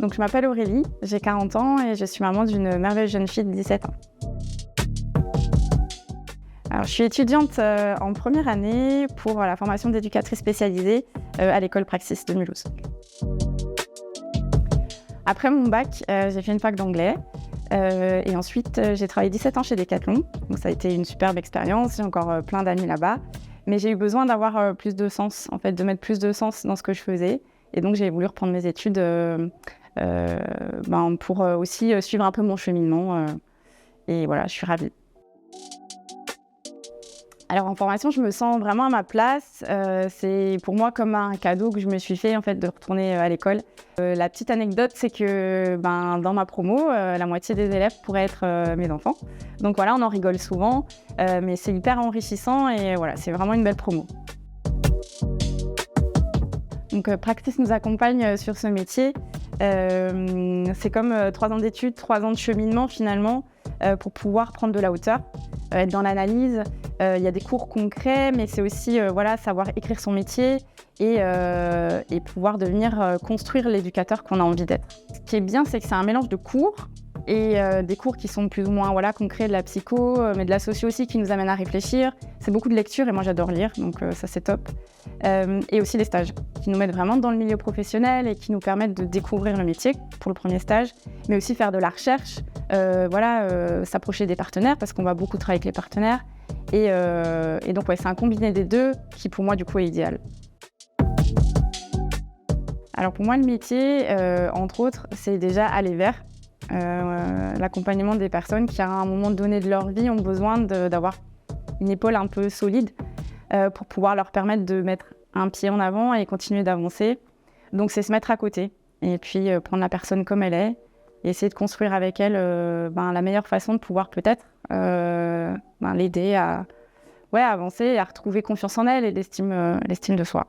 Donc, je m'appelle Aurélie, j'ai 40 ans et je suis maman d'une merveilleuse jeune fille de 17 ans. Alors, je suis étudiante en première année pour la formation d'éducatrice spécialisée à l'école Praxis de Mulhouse. Après mon bac, j'ai fait une fac d'anglais et ensuite j'ai travaillé 17 ans chez Decathlon. Donc, ça a été une superbe expérience, j'ai encore plein d'amis là-bas. Mais j'ai eu besoin d'avoir plus de sens, en fait, de mettre plus de sens dans ce que je faisais. Et donc, j'ai voulu reprendre mes études pour aussi suivre un peu mon cheminement. Et voilà, je suis ravie. Alors, en formation, je me sens vraiment à ma place. C'est pour moi comme un cadeau que je me suis fait, en fait, de retourner à l'école. La petite anecdote, c'est que dans ma promo, la moitié des élèves pourraient être mes enfants. Donc voilà, on en rigole souvent, mais c'est hyper enrichissant et voilà, c'est vraiment une belle promo. Donc Praxis nous accompagne sur ce métier. C'est comme 3 ans d'études, 3 ans de cheminement finalement, pour pouvoir prendre de la hauteur, être dans l'analyse. Il y a des cours concrets, mais c'est aussi savoir écrire son métier et pouvoir devenir construire l'éducateur qu'on a envie d'être. Ce qui est bien, c'est que c'est un mélange de cours et des cours qui sont plus ou moins concrets, de la psycho, mais de la socio aussi qui nous amène à réfléchir. C'est beaucoup de lecture et moi j'adore lire, donc ça c'est top. Et aussi les stages qui nous mettent vraiment dans le milieu professionnel et qui nous permettent de découvrir le métier pour le premier stage, mais aussi faire de la recherche, s'approcher des partenaires parce qu'on va beaucoup travailler avec les partenaires. Et donc c'est un combiné des deux qui pour moi du coup est idéal. Alors pour moi le métier, entre autres, c'est déjà aller vers l'accompagnement des personnes qui à un moment donné de leur vie ont besoin d'avoir une épaule un peu solide pour pouvoir leur permettre de mettre un pied en avant et continuer d'avancer. Donc c'est se mettre à côté et puis prendre la personne comme elle est et essayer de construire avec elle la meilleure façon de pouvoir peut-être l'aider à avancer et à retrouver confiance en elle et l'estime de soi.